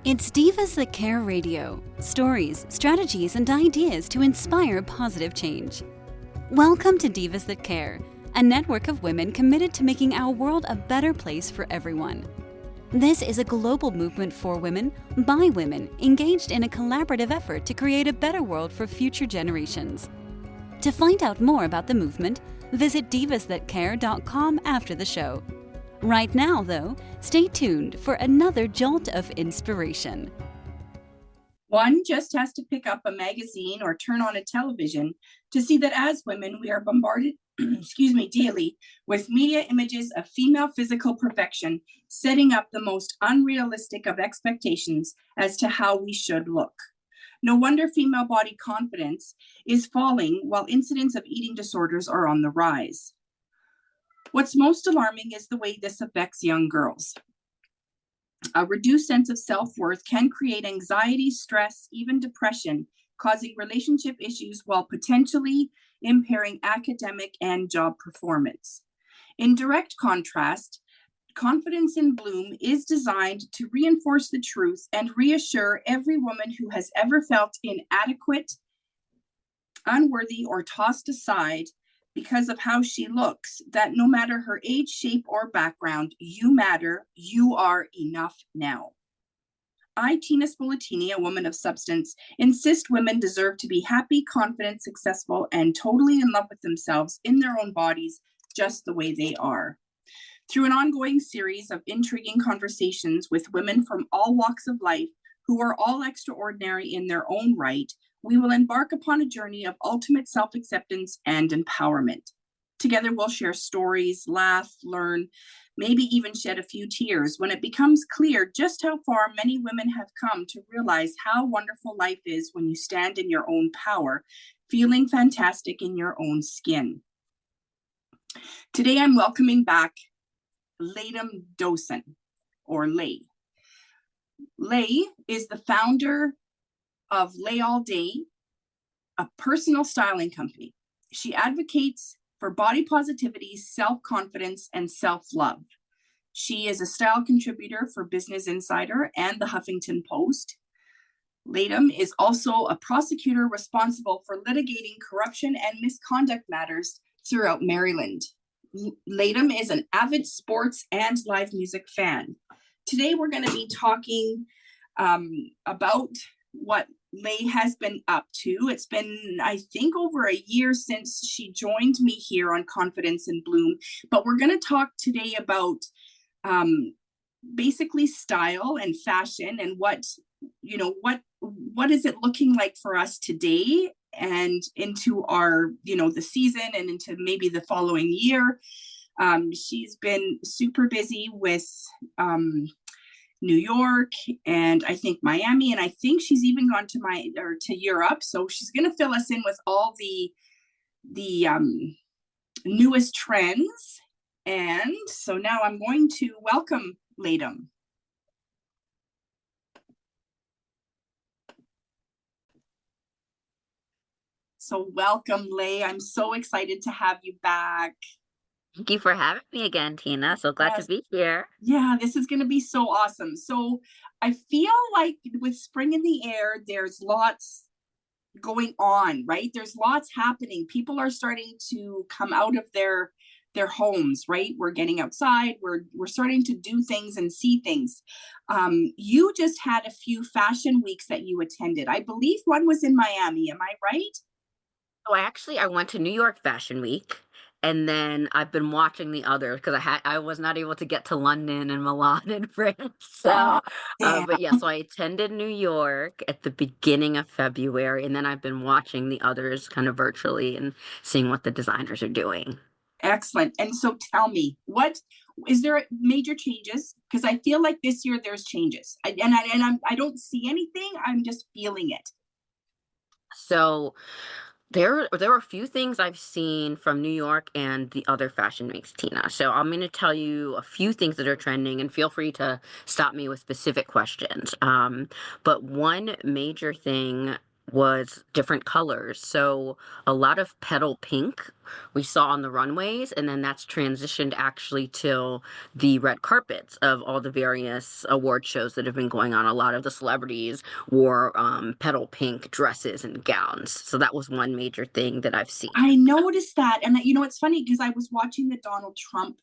It's Divas That Care Radio. Stories, strategies, and ideas to inspire positive change. Welcome to Divas That Care, a network of women committed to making our world a better place for everyone. This is a global movement for women, by women, engaged in a collaborative effort to create a better world for future generations. To find out more about the movement, visit divasthatcare.com after the show. Right now, though, stay tuned for another jolt of inspiration. One just has to pick up a magazine or turn on a television to see that as women, we are bombarded, daily with media images of female physical perfection, setting up the most unrealistic of expectations as to how we should look. No wonder female body confidence is falling while incidents of eating disorders are on the rise. What's most alarming is the way this affects young girls. A reduced sense of self-worth can create anxiety, stress, even depression, causing relationship issues while potentially impairing academic and job performance. In direct contrast, Confidence in Bloom is designed to reinforce the truth and reassure every woman who has ever felt inadequate, unworthy, or tossed aside because of how she looks, that no matter her age, shape, or background, you matter, you are enough now. I, Tina Spolatini, a woman of substance, insist women deserve to be happy, confident, successful, and totally in love with themselves in their own bodies, just the way they are. Through an ongoing series of intriguing conversations with women from all walks of life who are all extraordinary in their own right, we will embark upon a journey of ultimate self-acceptance and empowerment. Together, we'll share stories, laugh, learn, maybe even shed a few tears when it becomes clear just how far many women have come to realize how wonderful life is when you stand in your own power, feeling fantastic in your own skin. Today, I'm welcoming back Laydam Dosan, or Lay. Lay is the founder of Lay All Day, a personal styling company. She advocates for body positivity, self-confidence, and self-love. She is a style contributor for Business Insider and the Huffington Post. Laydam is also a prosecutor responsible for litigating corruption and misconduct matters throughout Maryland. Laydam is an avid sports and live music fan. Today, we're going to be talking about what Lay has been up to. It's been, I think, over a year since she joined me here on Confidence in Bloom, but we're going to talk today about basically style and fashion and what is it looking like for us today and into our, the season and into maybe the following year. She's been super busy with New York and I think Miami, and I think she's even gone to Europe. So she's going to fill us in with all the newest trends. And so now I'm going to welcome Laydam. So welcome, Lay. I'm so excited to have you back. Thank you for having me again, Tina. So glad to be here. Yeah, this is going to be so awesome. So I feel like with spring in the air, there's lots going on, right? There's lots happening. People are starting to come out of their homes, right? We're getting outside. We're starting to do things and see things. You just had a few fashion weeks that you attended. I believe one was in Miami. Am I right? So I went to New York Fashion Week. And then I've been watching the others because I was not able to get to London and Milan and France. So, but yeah, so I attended New York at the beginning of February, and then I've been watching the others kind of virtually and seeing what the designers are doing. Excellent. And so tell me, what is there major changes? Because I feel like this year there's changes, I don't see anything. I'm just feeling it. So there were a few things I've seen from New York and the other fashion weeks, Tina. So I'm going to tell you a few things that are trending, and feel free to stop me with specific questions. But one major thing was different colors. So a lot of petal pink we saw on the runways, and then that's transitioned actually to the red carpets of all the various award shows that have been going on. A lot of the celebrities wore petal pink dresses and gowns. So that was one major thing that I've seen. I noticed that. And you know, it's funny because I was watching the Donald Trump,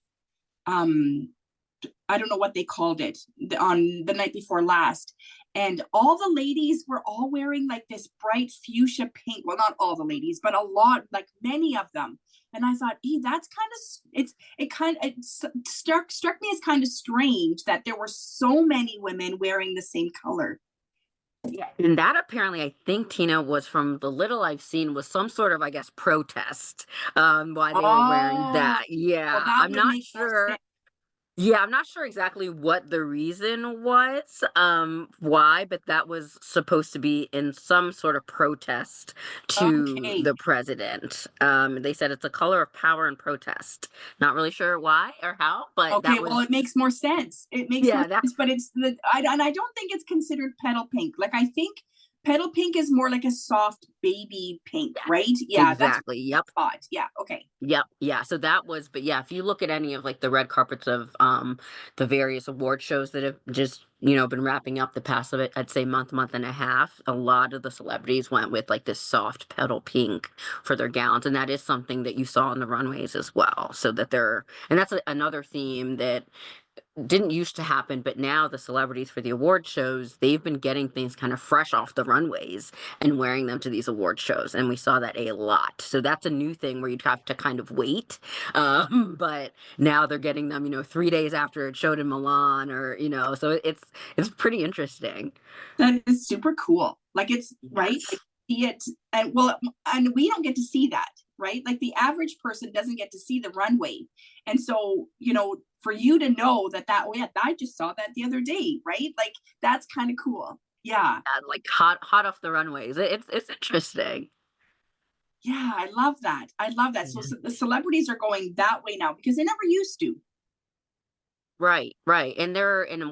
I don't know what they called it, on the night before last. And all the ladies were all wearing like this bright fuchsia pink. Well, not all the ladies, but a lot, like many of them. And I thought, that's kind of, it struck me as kind of strange that there were so many women wearing the same color. Yeah. And that apparently, I think, Tina, was from the little I've seen, was some sort of, I guess, protest, why they were wearing that. Well, Yeah, that I'm would not make more sure. sense. Yeah, I'm not sure exactly what the reason was, why, but that was supposed to be in some sort of protest to Okay. the president. They said it's a color of power and protest. Not really sure why or how, but Okay, that well, was, it makes more sense. It makes more yeah, that sense, but and I don't think it's considered petal pink. Like, I think petal pink is more like a soft baby pink, right? Yeah, that's exactly. Yep. odd. Yeah, okay. Yep. Yeah. So that was, but yeah, if you look at any of like the red carpets of the various award shows that have just, been wrapping up the past of it, I'd say month and a half, a lot of the celebrities went with like this soft petal pink for their gowns. And that is something that you saw on the runways as well. So that and that's another theme that didn't used to happen, but now the celebrities for the award shows, they've been getting things kind of fresh off the runways and wearing them to these award shows. And we saw that a lot. So that's a new thing where you'd have to kind of wait. But now they're getting them, 3 days after it showed in Milan so it's pretty interesting. That is super cool. Like, it's right. Yes. Like, see it, and we don't get to see that, right? Like, the average person doesn't get to see the runway. And so, for you to know oh yeah, I just saw that the other day, right? Like, that's kind of cool. Yeah. Like hot off the runways. It's interesting. Yeah, I love that. I love that. So, the celebrities are going that way now because they never used to. Right, right. And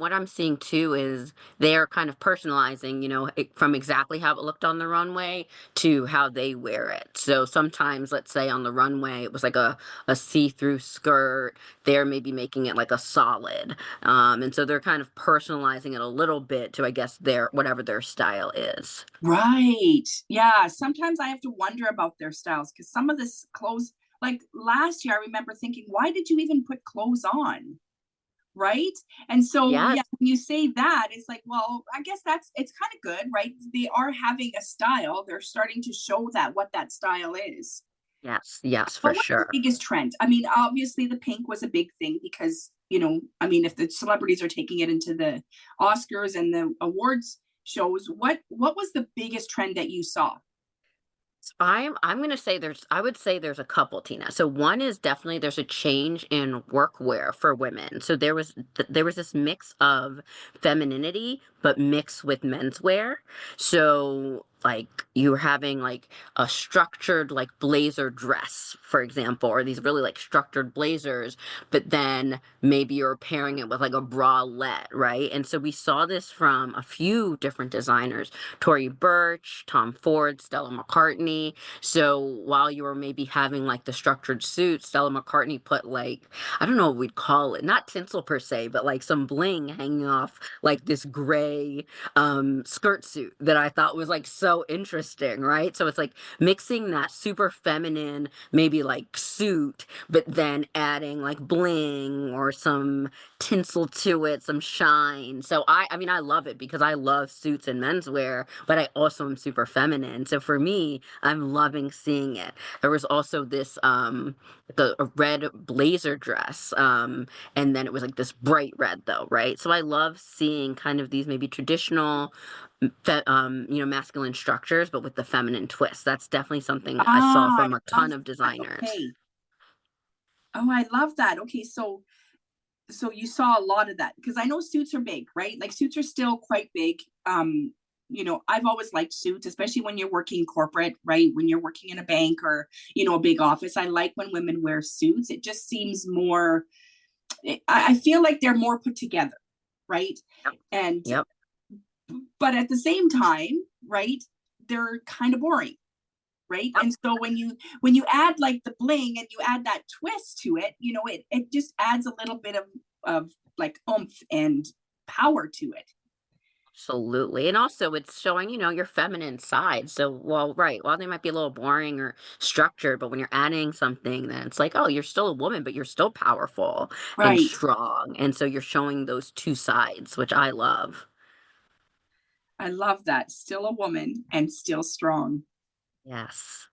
what I'm seeing too is they're kind of personalizing, from exactly how it looked on the runway to how they wear it. So sometimes, let's say on the runway, it was like a see-through skirt. They're maybe making it like a solid. And so they're kind of personalizing it a little bit to, I guess, whatever their style is. Right. Yeah. Sometimes I have to wonder about their styles because some of this clothes, like last year, I remember thinking, why did you even put clothes on? Right. And so, Yes, yeah, when you say that, it's like, well, I guess it's kind of good, right? They are having a style. They're starting to show that what that style is. yes, yes, for But what's the sure. biggest trend? I mean, obviously the pink was a big thing because, I mean, if the celebrities are taking it into the Oscars and the awards shows, what was the biggest trend that you saw? I'm gonna say I would say there's a couple, Tina. So one is definitely there's a change in workwear for women. So there was this mix of femininity, but mixed with menswear. So like you were having like a structured like blazer dress, for example, or these really like structured blazers, but then maybe you're pairing it with like a bralette, right? And so we saw this from a few different designers. Tory Burch, Tom Ford, Stella McCartney. So while you were maybe having like the structured suit, Stella McCartney put like, I don't know what we'd call it, not tinsel per se, but like some bling hanging off like this gray skirt suit that I thought was like so interesting, right? So it's like mixing that super feminine, maybe like suit, but then adding like bling or some tinsel to it, some shine. So I mean I love it because I love suits and menswear, but I also am super feminine. So for me, I'm loving seeing it. There was also this a red blazer dress, and then it was like this bright red though, right? So I love seeing kind of these maybe traditional masculine structures, but with the feminine twist. That's definitely something I saw Ah, from a I love ton of that. designers. Okay. Oh, I love that. Okay, so you saw a lot of that because I know suits are big, right? Like, suits are still quite big. I've always liked suits, especially when you're working corporate, right? When you're working in a bank or, a big office. I like when women wear suits. It just seems more, I feel like they're more put together, right? Yep. And Yep. but at the same time, right, they're kind of boring, right? Yep. And so when you add like the bling and you add that twist to it, you know, it just adds a little bit of like oomph and power to it. Absolutely. And also it's showing, your feminine side. So, well, right. While they might be a little boring or structured, but when you're adding something, then it's like, oh, you're still a woman, but you're still powerful and Right. strong. And so you're showing those two sides, which I love. I love that. Still a woman and still strong. Yes.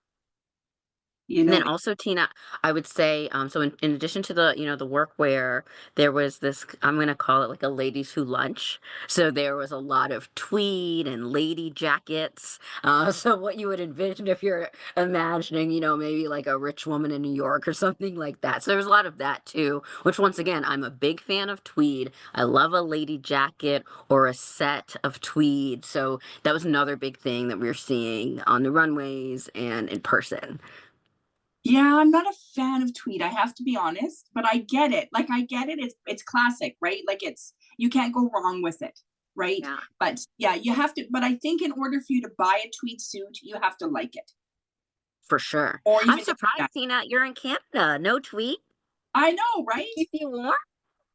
You And know, then also, Tina, I would say, so in addition to the workwear, there was this, I'm going to call it like a ladies who lunch. So there was a lot of tweed and lady jackets. So what you would envision if you're imagining, maybe like a rich woman in New York or something like that. So there was a lot of that too, which once again, I'm a big fan of tweed. I love a lady jacket or a set of tweed. So that was another big thing that we were seeing on the runways and in person. yeah, I'm not a fan of tweed, I have to be honest, but I get it. Like I get it. It's classic, right? Like it's you can't go wrong with it, right? Yeah. But yeah, you have to, but I think in order for you to buy a tweed suit, you have to like it. For sure. Or I'm even just, yeah. surprised, Tina, you're in Canada. No tweet. I know, right? Keep you warm.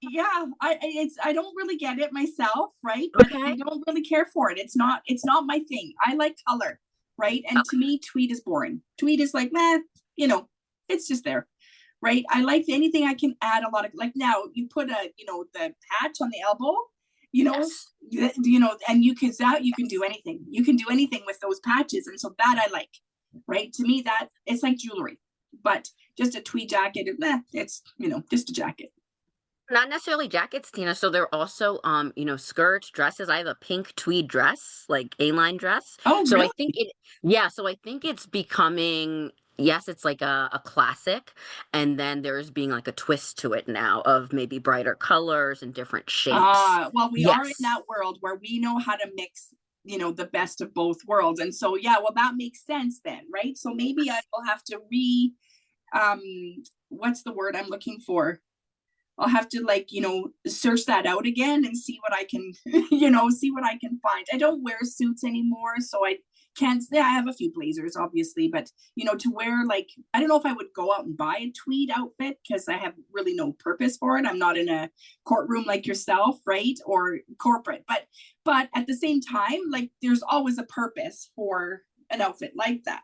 Yeah, I don't really get it myself, right? But I Okay. don't really care for it. It's not my thing. I like color, right? And to Okay. me, tweed is boring. Tweed is like, meh, you know, it's just there, right? I like anything I can add a lot of, like now you put the patch on the elbow, Yes. and you can do anything. You can do anything with those patches, and so that I like, right? To me, that it's like jewelry, but just a tweed jacket, it's just a jacket. Not necessarily jackets, Tina. So they're also, skirts, dresses. I have a pink tweed dress, like A-line dress. Oh, So I really? think yeah. So I think it's becoming, yes, it's like a classic. And then there's being like a twist to it now of maybe brighter colors and different shapes. Well, we are in Yes. that world where we know how to mix, the best of both worlds. And so, yeah, well, that makes sense then, right? So maybe I will have to um, what's the word I'm looking for? I'll have to like, search that out again and see what I can, see what I can find. I don't wear suits anymore, so I can't say I have a few blazers, obviously, but to wear like I don't know if I would go out and buy a tweed outfit because I have really no purpose for it. I'm not in a courtroom like yourself, right? Or corporate. But at the same time, like there's always a purpose for an outfit like that.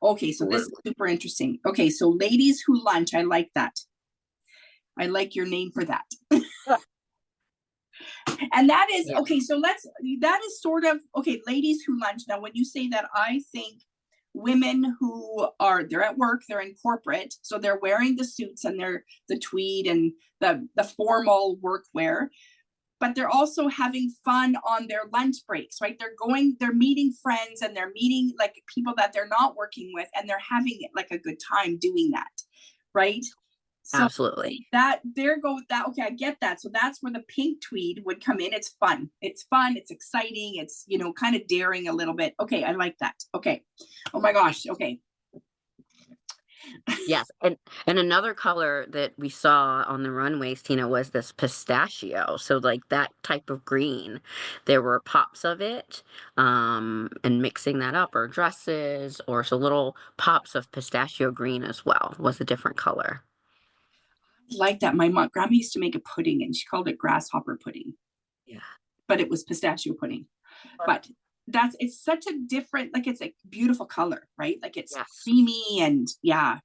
Okay, so this is Absolutely. super interesting. Okay, so ladies who lunch, I like that. I like your name for that. And that is Yeah. okay. So that is sort of okay. Ladies who lunch. Now, when you say that, I think women they're at work, they're in corporate, so they're wearing the suits and they're the tweed and the formal workwear, but they're also having fun on their lunch breaks, right? They're meeting friends and they're meeting like people that they're not working with, and they're having like a good time doing that, right? So Absolutely. that there goes that okay, I get that. So that's where the pink tweed would come in. It's fun. It's fun. It's exciting. It's kind of daring a little bit. Okay, I like that. Okay. Oh my gosh. Okay. Yes, and another color that we saw on the runways, Tina, was this pistachio. So like that type of green. There were pops of it, and mixing that up, or dresses, or so little pops of pistachio green as well was a different color. Like that. My mom grandma used to make a pudding and she called it grasshopper pudding, Yeah. but it was pistachio pudding. But it's such a different, like it's a beautiful color, right? Like it's Yes. creamy and yeah.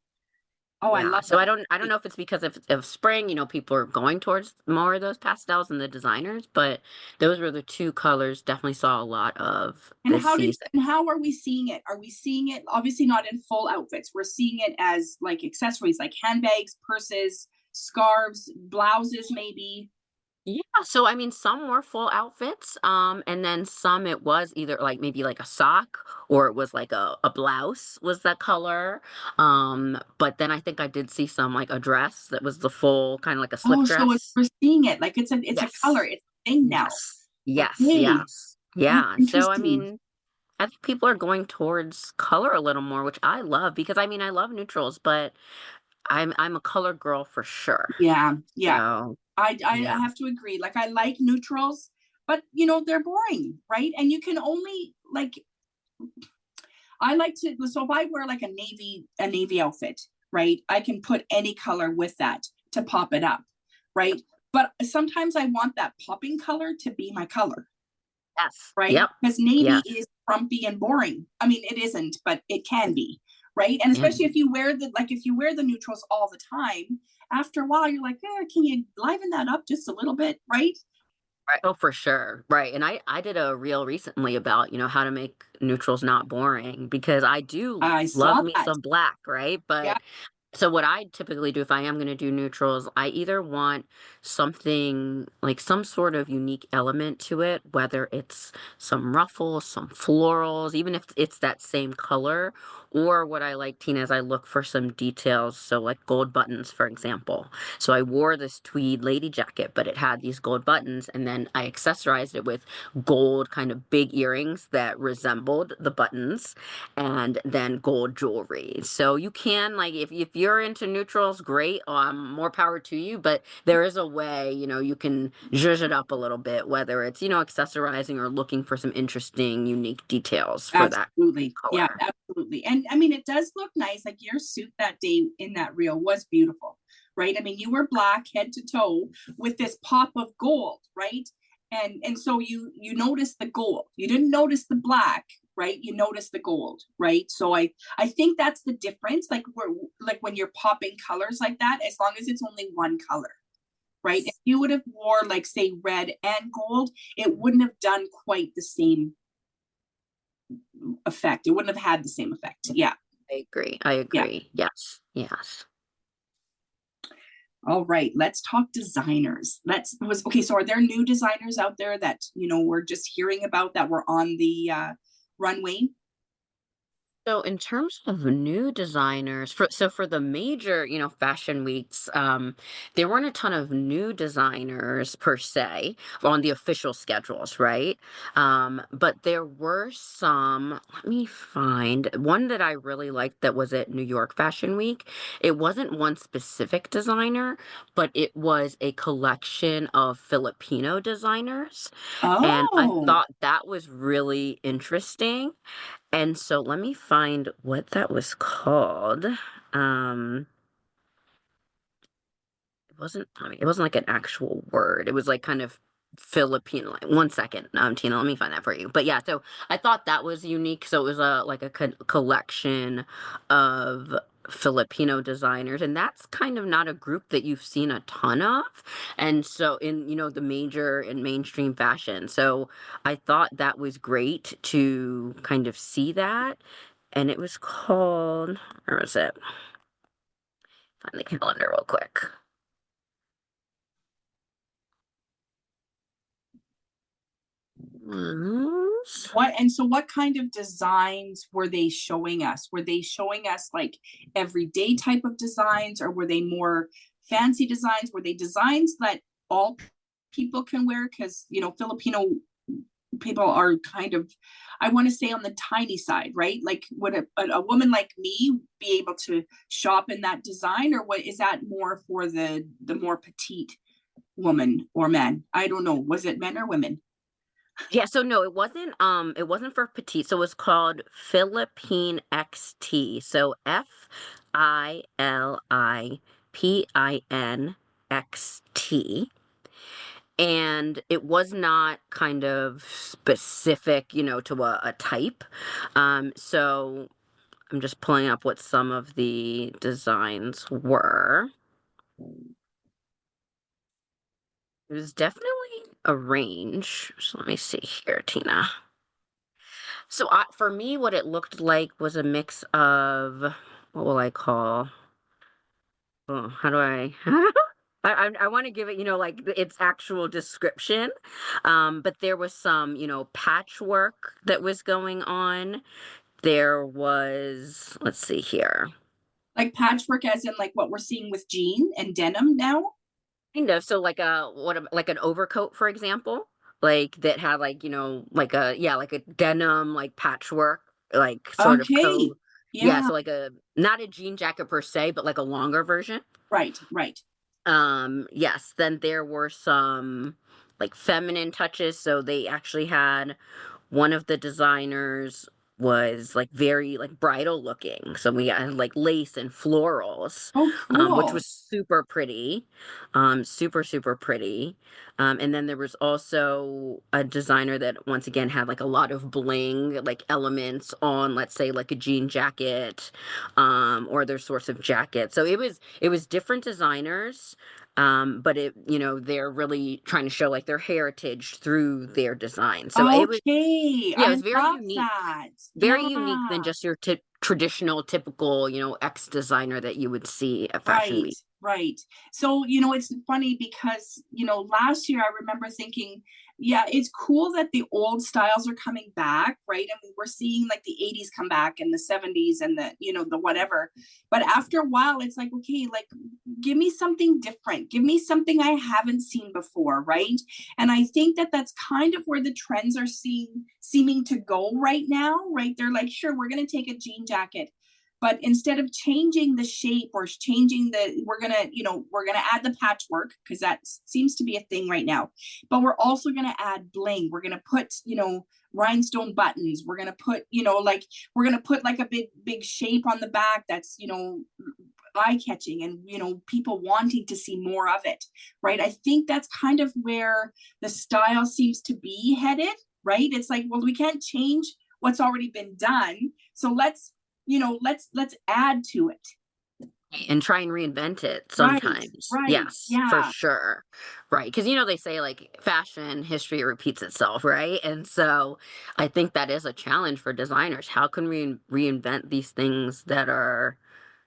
Oh, I Yeah. love So that. I don't know if it's because of spring, people are going towards more of those pastels and the designers, but those were the two colors definitely saw a lot of And this season. how are we seeing it? Are we seeing it obviously not in full outfits? We're seeing it as like accessories, like handbags, purses, scarves, blouses, maybe. Yeah, so I mean, some were full outfits, and then some it was either like maybe like a sock or it was like a blouse was that color. But then I think I did see some like a dress that was the full kind of like a slip Oh, so dress. we're seeing it like it's a color, Yes, it's a thing now. yes, yes, Okay, yes. that's Yeah. So I interesting. mean, I think people are going towards color a little more, which I love because I mean I love neutrals, but I'm a color girl for sure. Yeah, yeah. So I yeah. have to agree. Like I like neutrals, but they're boring, right? And you can only like I like to, so if I wear like a navy outfit, right, I can put any color with that to pop it up, right? But sometimes I want that popping color to be my color, Yes. right? Yep. Because navy Yes. is frumpy and boring. I mean, it isn't, but it can be, right? And Yeah. especially if you wear the neutrals all the time, after a while, you're like, can you liven that up just a little bit, right? Right. Oh, for sure. Right. And I did a reel recently about, how to make neutrals not boring, because I do I love saw me that. some black, right? Yeah. But so what I typically do if I am going to do neutrals, I either want something like some sort of unique element to it, whether it's some ruffles, some florals, even if it's that same color, or what I like, Tina, is I look for some details. So like gold buttons, for example. So I wore this tweed lady jacket, but it had these gold buttons, and then I accessorized it with gold kind of big earrings that resembled the buttons, and then gold jewelry. So you can, like, if you're into neutrals, great. More power to you. But there is a way, you can zhuzh it up a little bit, whether it's, accessorizing or looking for some interesting, unique details for that Absolutely. Yeah, color. absolutely. And I mean, it does look nice. Like your suit that day in that reel was beautiful, right? I mean, you were black head to toe with this pop of gold, right? And so you noticed the gold. You didn't notice the black, right? You noticed the gold, right? So I think that's the difference. Like when you're popping colors like that, as long as it's only one color, right? If you would have wore like say red and gold, it wouldn't have done quite the same effect. It wouldn't have had the same effect. Yeah. I agree. I Yeah. agree. Yes. Yes. All right. Let's talk designers. Okay. So are there new designers out there that, we're just hearing about that were on the runway? So in terms of new designers, for the major, fashion weeks, there weren't a ton of new designers per se on the official schedules, right? But there were some. Let me find one that I really liked that was at New York Fashion Week. It wasn't one specific designer, but it was a collection of Filipino designers, and I Oh, thought that was really interesting. And so let me find what that was called. Um, it wasn't like an actual word. It was like kind of Filipino. Like, one second, Tina, let me find that for you. But yeah, so I thought that was unique. So it was a collection of Filipino designers, and that's kind of not a group that you've seen a ton of. And so in, the major and mainstream fashion. So I thought that was great to kind of see that. And it was called, where was it? Find the calendar real quick. Was what kind of designs were they showing us? Were they showing us like everyday type of designs, or were they more fancy designs? Were they designs that all people can wear? Because, Filipino people are kind of, I want to say, on the tiny side, right? Like would a woman like me be able to shop in that design, or what is that more for the more petite woman or man? I don't know. Was it men or women? Yeah, so no, it wasn't for petite. So it was called Philippine XT. So Filipin XT. And it was not kind of specific, to a type. So I'm just pulling up what some of the designs were. It was definitely a range. So let me see here, Tina. So for me, what it looked like was a mix of, what will I call? Oh, how do I? I want to give it, like its actual description. But there was some, patchwork that was going on. There was, let's see here. Like patchwork, as in like what we're seeing with jean and denim now? Kind of. So like an overcoat, for example, like that had like, like a denim, like patchwork, like sort of Okay. coat. Yeah. Yeah. So like not a jean jacket per se, but like a longer version. Right. Right. Yes. Then there were some like feminine touches. So they actually had one of the designers was like very like bridal looking. So we had like lace and florals, Oh, which cool. was super pretty, super, super pretty. And then there was also a designer that once again had like a lot of bling, like elements on, let's say, like a jean jacket, or other sorts of jackets. So it was different designers, but they're really trying to show like their heritage through their design. So it was, Okay. yeah, it I was very love unique, that. very unique than Yeah. just your traditional, typical, ex designer that you would see at Fashion Right, Week. right. So, it's funny because, last year I remember thinking, yeah, it's cool that the old styles are coming back, right? I mean, we're seeing like the 80s come back and the 70s and the whatever. But after a while, it's like, okay, like give me something different. Give me something I haven't seen before, right? And I think that that's kind of where the trends are seeming to go right now, right? They're like, sure, we're going to take a jean jacket, but instead of changing the shape or changing we're gonna add the patchwork because that seems to be a thing right now. But we're also gonna add bling. We're gonna put rhinestone buttons. We're gonna put like a big shape on the back that's eye catching and people wanting to see more of it, right? I think that's kind of where the style seems to be headed, right? It's like, well, we can't change what's already been done, so let's add to it. And try and reinvent it Right, sometimes. right. Yes, for Yeah, sure. Right. Because, they say like fashion history repeats itself, right? And so I think that is a challenge for designers. How can we reinvent these things that are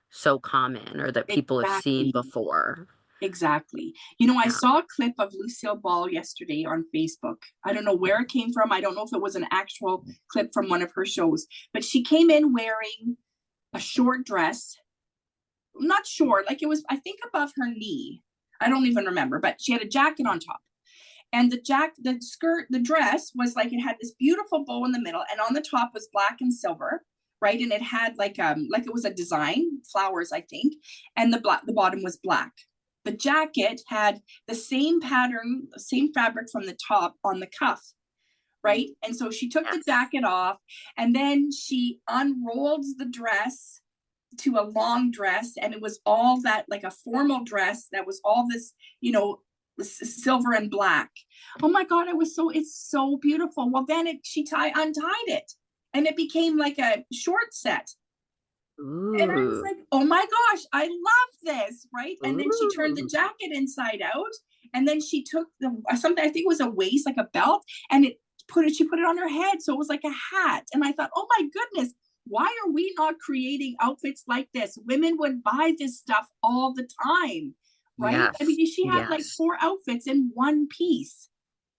so common or that people have seen exactly. before? Exactly. I Yeah. saw a clip of Lucille Ball yesterday on Facebook. I don't know where it came from. I don't know if it was an actual clip from one of her shows, but she came in wearing a short dress, not short, like it was, I think, above her knee. I don't even remember, but she had a jacket on top. And the skirt, the dress was like, it had this beautiful bow in the middle, and on the top was black and silver, right? And it had like it was a design, flowers, I think, and the bottom was black. The jacket had the same pattern, the same fabric from the top on the cuff, right? And so she took the Yes. jacket off, and then she unrolled the dress to a long dress, and it was all that, like a formal dress that was all this, silver and black. Oh my god, it's so beautiful. Well, then she untied it, and it became like a short set. And I was Ooh. like, oh my gosh, I love this, right? And then she turned the Ooh. jacket inside out, and then she took something, I think it was a waist, like a belt, and she put it on her head, so it was like a hat. And I thought, oh my goodness, why are we not creating outfits like this? Women would buy this stuff all the time, right? I Yes. mean, she had like Yes. 4 outfits in one piece,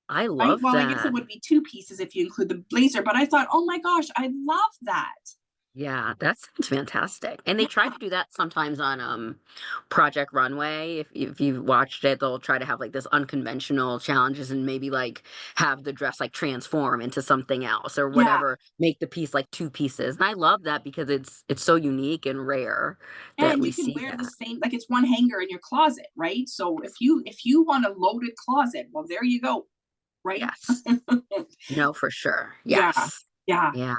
I right? love Well, I guess it that. would be 2 pieces if you include the blazer, but I thought, oh my gosh, I love that. Yeah, that sounds fantastic. And they try Yeah. to do that sometimes on Project Runway. If you've watched it, they'll try to have like this unconventional challenges and maybe like have the dress like transform into something else or Yeah. whatever, make the piece like two pieces. And I love that because it's so unique and rare that And we you can see wear the that. same, like it's one hanger in your closet, right? So if you want a loaded closet, well, there you go, right? Yes. No, for sure. Yeah, Yes. yeah. Yeah.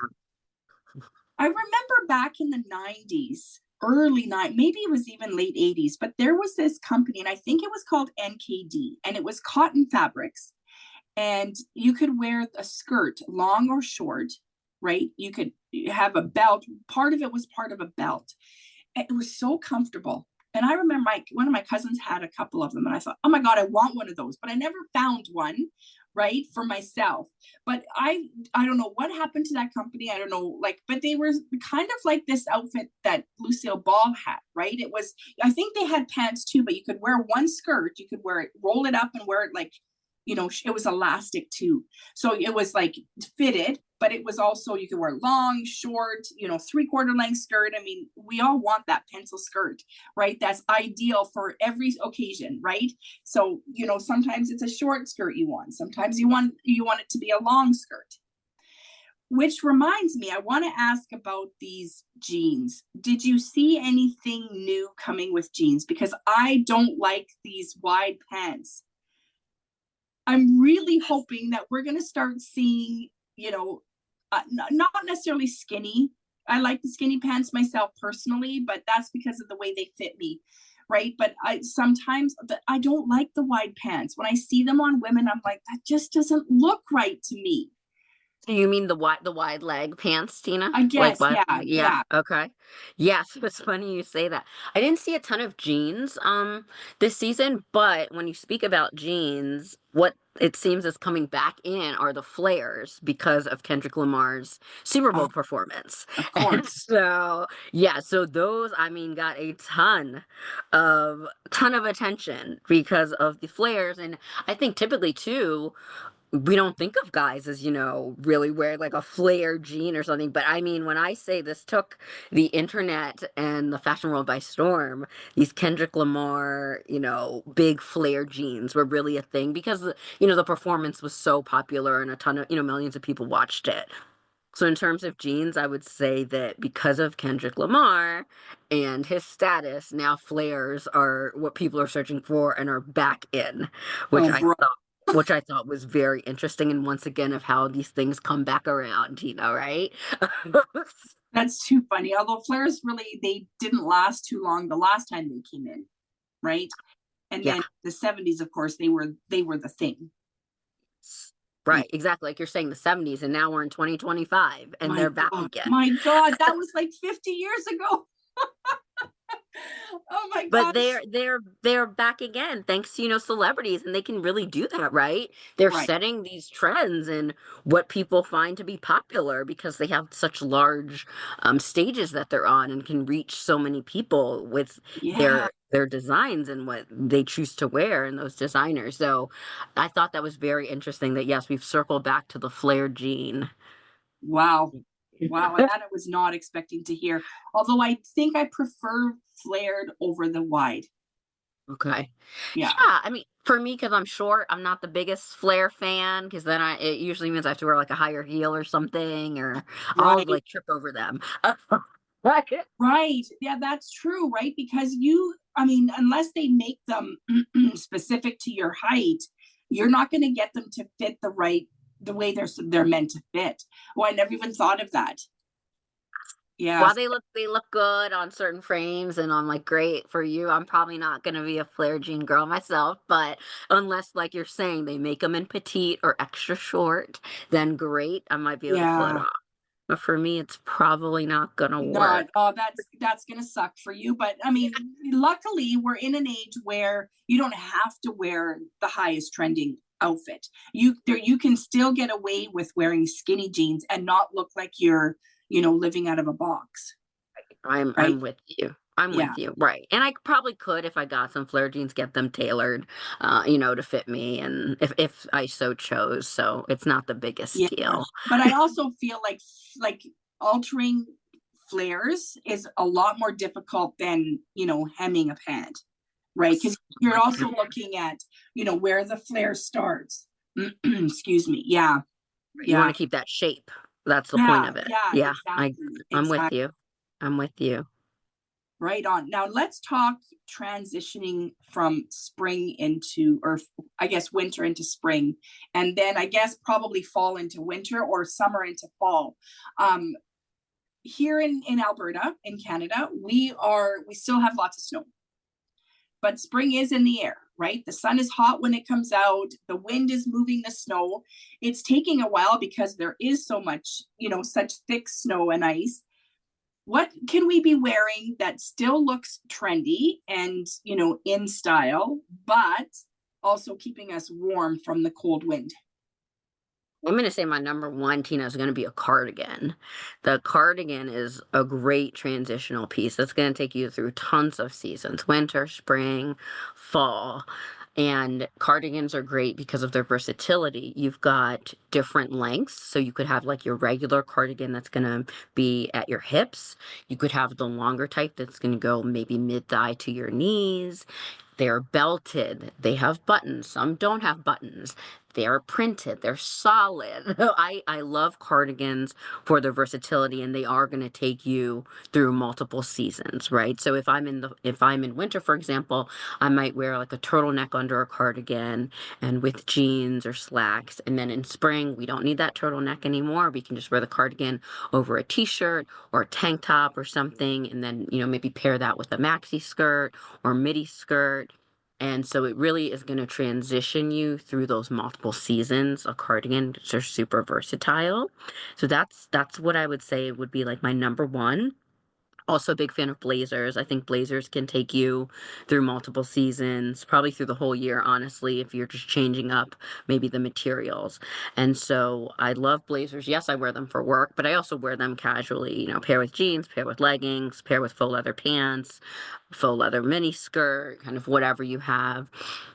I remember back in the 90s, maybe it was even late 80s, but there was this company, and I think it was called NKD, and it was cotton fabrics. And you could wear a skirt, long or short, right? You could have a belt. Part of it was part of a belt. It was so comfortable. And I remember one of my cousins had a couple of them, and I thought, oh my god, I want one of those, but I never found one, right, for myself. But I don't know what happened to that company. I don't know, like, but they were kind of like this outfit that Lucille Ball had, right? It was, I think they had pants too, but you could wear one skirt, you could wear it, roll it up, and wear it like, it was elastic too. So it was like fitted, but it was also, you could wear long, short, 3/4 length skirt. I mean, we all want that pencil skirt, right? That's ideal for every occasion, right? So, sometimes it's a short skirt you want. Sometimes you want it to be a long skirt. Which reminds me, I want to ask about these jeans. Did you see anything new coming with jeans? Because I don't like these wide pants. I'm really hoping that we're going to start seeing, not necessarily skinny. I like the skinny pants myself personally, but that's because of the way they fit me, right? But I sometimes I don't like the wide pants. When I see them on women, I'm like, that just doesn't look right to me. Do you mean the wide leg pants, Tina? I Like guess, what? yeah, Yeah, yeah. okay. Yes, it's funny you say that. I didn't see a ton of jeans this season, but when you speak about jeans, what it seems is coming back in are the flares because of Kendrick Lamar's Super Oh, Bowl performance. of And course. so, yeah, so those I mean got a ton of attention because of the flares, and I think typically too we don't think of guys as, really wear like a flare jean or something. But I mean, when I say this took the internet and the fashion world by storm, these Kendrick Lamar, big flare jeans were really a thing because, the performance was so popular and a ton of, millions of people watched it. So in terms of jeans, I would say that because of Kendrick Lamar and his status, now flares are what people are searching for and are back in, which Oh, I bro. thought which I thought was very interesting. And once again, of how these things come back around, right? That's too funny. Although flares really, they didn't last too long the last time they came in, right? And Yeah, then the 70s, of course, they were the thing. Yeah. right. Exactly. Like you're saying the 70s, and now we're in 2025 and they're back again. My God, that was like 50 years ago. Oh my But gosh. they're back again thanks to, celebrities, and they can really do that, right? They're Right. setting these trends and what people find to be popular because they have such large stages that they're on and can reach so many people with Yeah. their designs and what they choose to wear and those designers. So I thought that was very interesting that yes, we've circled back to the flare jean. Wow. Wow. And that I was not expecting to hear. Although I think I prefer flared over the wide. Okay. Yeah. Yeah, I mean, for me, because I'm short, I'm not the biggest flare fan, because then it usually means I have to wear like a higher heel or something, or I'll Right. like trip over them. Right. Yeah, that's true, right? Because I mean, unless they make them specific to your height, you're not going to get them to fit the way they're meant to fit. Oh, I never even thought of that. While Yes. they look good on certain frames, and I'm like, great for you. I'm probably not gonna be a flare jean girl myself, but unless, like you're saying, they make them in petite or extra short, then great, I might be able to pull it Yeah. off. But for me, it's probably not gonna Not, work. oh, that's gonna suck for you. But I mean, luckily we're in an age where you don't have to wear the highest trending outfit. You can still get away with wearing skinny jeans and not look like you're, living out of a box, right? I'm with you. I'm Yeah. with you. Right. And I probably could, if I got some flare jeans, get them tailored, to fit me, and if I so chose. So it's not the biggest Yeah. deal. But I also feel like altering flares is a lot more difficult than, hemming a pant, right? Because you're also looking at, where the flare starts. Excuse me. Yeah. You Yeah. want to keep that shape. That's the point Yeah. of it. Yeah. Yeah, Exactly. I'm with Exactly. you. I'm with you. Right on. Now let's talk transitioning from spring into, or I guess winter into spring, and then I guess probably fall into winter or summer into fall. Um, Here in Alberta, in Canada, we still have lots of snow, but spring is in the air, right? The sun is hot when it comes out, the wind is moving the snow. It's taking a while because there is so much, such thick snow and ice. What can we be wearing that still looks trendy and, in style, but also keeping us warm from the cold wind? I'm gonna say my number one, Tina, is gonna be a cardigan. The cardigan is a great transitional piece that's gonna take you through tons of seasons: winter, spring, fall. And cardigans are great because of their versatility. You've got different lengths, so you could have like your regular cardigan that's gonna be at your hips. You could have the longer type that's gonna go maybe mid-thigh to your knees. They're belted, they have buttons, some don't have buttons. They're printed, they're solid. I love cardigans for their versatility, and they are going to take you through multiple seasons, right? So if I'm in winter, for example, I might wear like a turtleneck under a cardigan and with jeans or slacks. And then in spring, spring. We don't need that turtleneck anymore. We can just wear the cardigan over a t-shirt or a tank top or something, and then, maybe pair that with a maxi skirt or midi skirt. And so it really is going to transition you through those multiple seasons. A cardigan, they're super versatile. So that's what I would say would be like my number one. Also a big fan of blazers. I think blazers can take you through multiple seasons, probably through the whole year, honestly, if you're just changing up maybe the materials. And so I love blazers. Yes, I wear them for work, but I also wear them casually, pair with jeans, pair with leggings, pair with faux leather pants, faux leather mini skirt, kind of whatever you have.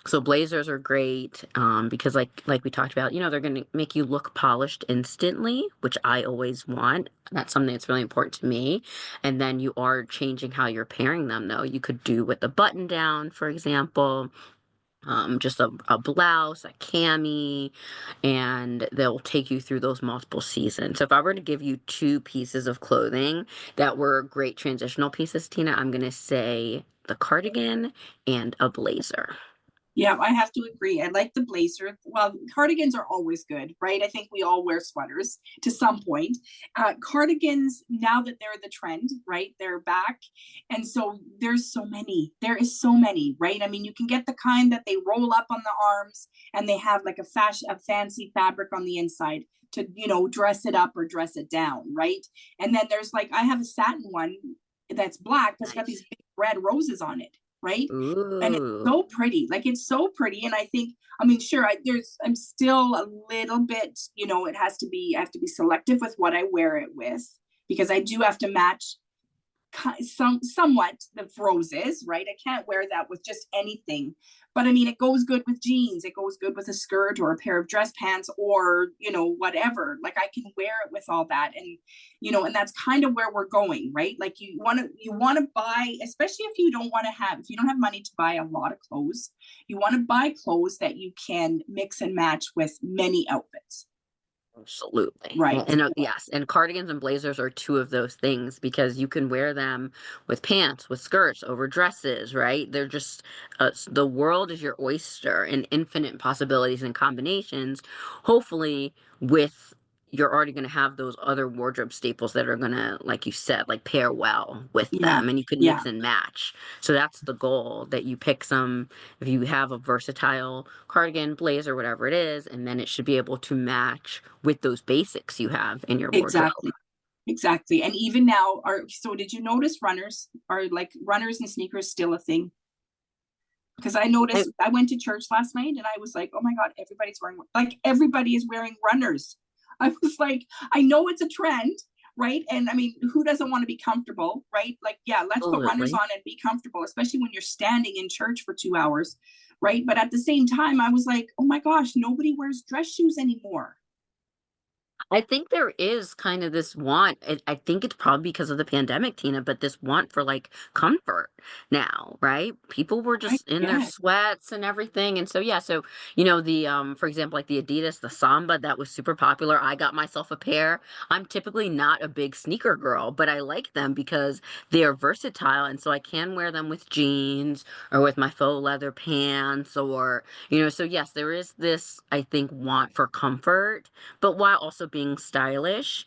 So blazers are great, because like we talked about, they're going to make you look polished instantly, which I always want. That's something that's really important to me. And then you are changing how you're pairing them, though. You could do with a button down, for example, just a blouse, a cami, and they'll take you through those multiple seasons. So if I were to give you two pieces of clothing that were great transitional pieces, Tina, I'm going to say the cardigan and a blazer. Yeah, I have to agree. I like the blazer. Well, cardigans are always good, right? I think we all wear sweaters to some point. Cardigans, now that they're the trend, right? They're back. And so there's so many. There is so many, right? I mean, you can get the kind that they roll up on the arms and they have like a fancy fabric on the inside to, dress it up or dress it down, right? And then there's like, I have a satin one that's black, but it's got these big red roses on it, right? And it's Ooh. so pretty. Like, it's so pretty. And I think, I mean, sure, I'm still a little bit, I have to be selective with what I wear it with, because I do have to match somewhat the roses, right? I can't wear that with just anything. But I mean, it goes good with jeans. It goes good with a skirt or a pair of dress pants or, whatever. Like, I can wear it with all that. And, and that's kind of where we're going, right? Like, you want to buy, especially if you don't have money to buy a lot of clothes, you want to buy clothes that you can mix and match with many outfits. Absolutely. Right. And yes, and cardigans and blazers are two of those things because you can wear them with pants, with skirts, over dresses, right? They're just, the world is your oyster and infinite possibilities and combinations. Hopefully, you're already going to have those other wardrobe staples that are going to, like you said, like pair well with Yeah. them, and you can Yeah. mix and match. So that's the goal, that you pick some, if you have a versatile cardigan, blazer, whatever it is, and then it should be able to match with those basics you have in your wardrobe. Exactly. And even now, so did you notice runners and sneakers still a thing? Because I noticed, I went to church last night and I was like, oh my God, everybody is wearing runners. I was like, I know it's a trend, right? And I mean, who doesn't want to be comfortable, right? Like, yeah, let's put runners on and be comfortable, especially when you're standing in church for 2 hours, right? But at the same time, I was like, oh my gosh, nobody wears dress shoes anymore. I think there is kind of this want. I think it's probably because of the pandemic, Tina, but this want for like comfort now, right? People were just in their sweats and everything. And so, yeah, so, for example, like the Adidas, the Samba, that was super popular. I got myself a pair. I'm typically not a big sneaker girl, but I like them because they are versatile. And so I can wear them with jeans or with my faux leather pants or, so yes, there is this, I think, want for comfort, but while also being stylish.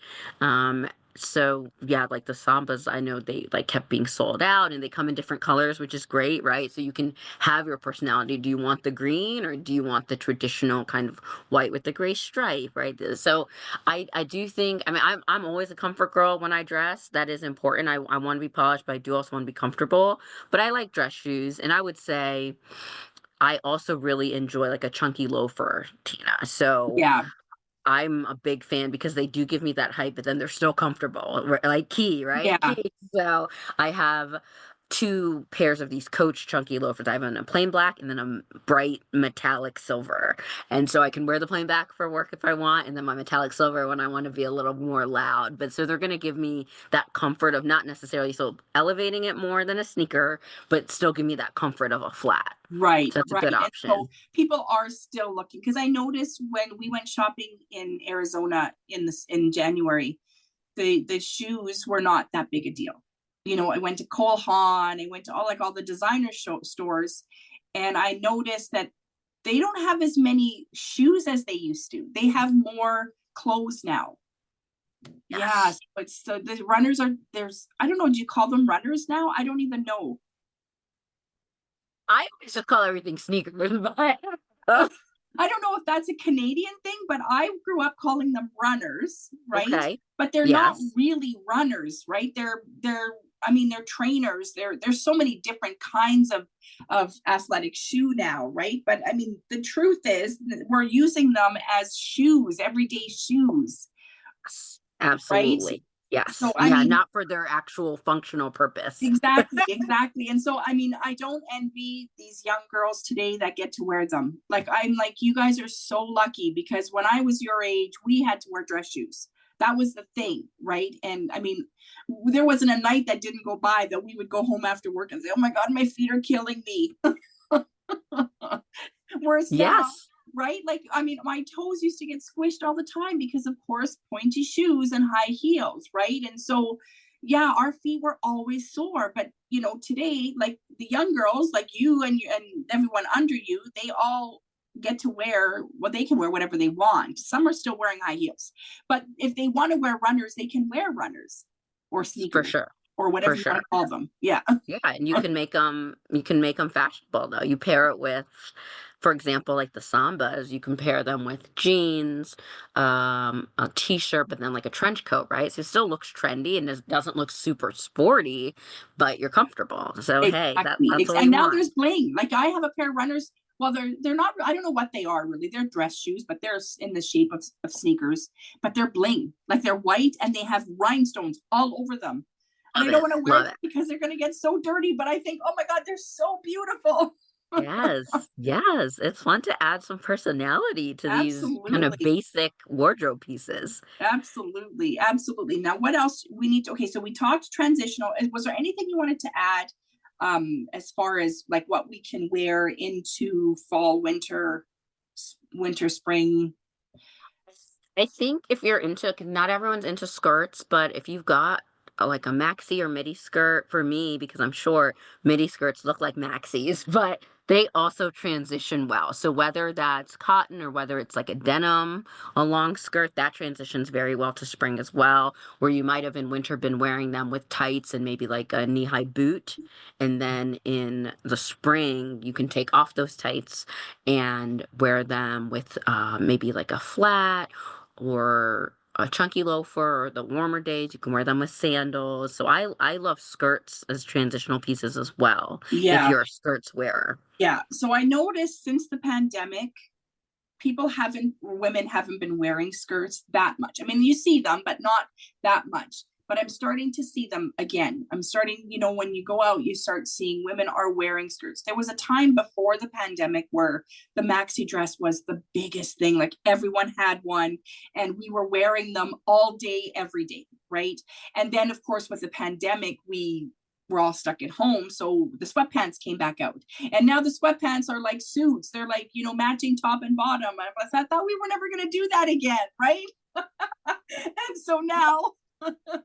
So yeah, like the Sambas, I know they like kept being sold out and they come in different colors, which is great, right? So you can have your personality. Do you want the green or do you want the traditional kind of white with the gray stripe, right? So I do think, I mean, I'm always a comfort girl when I dress. That is important. I want to be polished, but I do also want to be comfortable. But I like dress shoes, and I would say I also really enjoy like a chunky loafer, Tina. So Yeah. I'm a big fan because they do give me that height, but then they're still comfortable, like Key, right? Yeah. Key. So I have 2 pairs of these Coach chunky loafers. I have a plain black and then a bright metallic silver. And so I can wear the plain black for work if I want, and then my metallic silver when I want to be a little more loud. But so they're going to give me that comfort of not necessarily so elevating it more than a sneaker, but still give me that comfort of a flat. Right. So that's right. a good And option. so people are still looking, because I noticed when we went shopping in Arizona in January, the shoes were not that big a deal. I went to Cole Haan, I went to all the designer stores, and I noticed that they don't have as many shoes as they used to. They have more clothes now. Yeah, Yes. so the runners are there's I don't know, do you call them runners now? I don't even know. I always just call everything sneakers, but I don't know if that's a Canadian thing, but I grew up calling them runners, right? okay. But they're not Yes. really runners, right? They're I mean, they're trainers. There's so many different kinds of athletic shoe now, right? But I mean, the truth is that we're using them as shoes, everyday shoes, Yes, right? absolutely. So Yes. I Yeah, mean, not for their actual functional purpose. exactly, exactly. And so, I mean, I don't envy these young girls today that get to wear them. Like, I'm like, you guys are so lucky because when I was your age, we had to wear dress shoes. That was the thing, right? And I mean, there wasn't a night that didn't go by that we would go home after work and say, oh my God, my feet are killing me. Whereas now, Yes. right? Like, I mean, my toes used to get squished all the time because, of course, pointy shoes and high heels, right? And so, yeah, our feet were always sore. But you know, today, like the young girls, like you and everyone under you, they all get to wear well, they can wear whatever they want. Some are still wearing high heels, but if they want to wear runners, they can wear runners or For sneakers sure. or For whatever you want sure. to call them. Yeah. Yeah, and you can make them fashionable though. You pair it with, for example, like the Sambas, you can pair them with jeans, a t-shirt, but then like a trench coat, right? So it still looks trendy and it doesn't look super sporty, but you're comfortable. So hey, Exactly. that's all And you now want. there's bling. Like I have a pair of runners. Well, they're not. I don't know what they are really. They're dress shoes, but they're in the shape of sneakers. But they're bling. Like they're white and they have rhinestones all over them. And Love I don't it. want to wear Love them it. because they're going to get so dirty. But I think, oh my God, they're so beautiful. Yes. Yes. It's fun to add some personality to these kind of Absolutely. basic wardrobe pieces. Absolutely. Absolutely. Now, what else we need to, okay, so we talked transitional. Was there anything you wanted to add as far as like what we can wear into fall, winter, winter, spring? I think if you're into, 'cause not everyone's into skirts, but if you've got like a maxi or midi skirt, for me, because I'm sure midi skirts look like maxis, but they also transition well. So whether that's cotton or whether it's like a denim, a long skirt, that transitions very well to spring as well. Where you might have in winter been wearing them with tights and maybe like a knee-high boot. And then in the spring, you can take off those tights and wear them with maybe like a flat or a chunky loafer, or the warmer days you can wear them with sandals. So I love skirts as transitional pieces as well if Yeah. you're a skirts wearer. Yeah. So I noticed since the pandemic, women haven't been wearing skirts that much. I mean, you see them, but not that much. But I'm starting to see them again. I'm starting, you know, when you go out, you start seeing women are wearing skirts. There was a time before the pandemic where the maxi dress was the biggest thing. Like everyone had one and we were wearing them all day, every day, right? And then, of course, with the pandemic, we were all stuck at home. So the sweatpants came back out. And now the sweatpants are like suits. They're like, you know, matching top and bottom. I thought we were never going to do that again, right? And so now,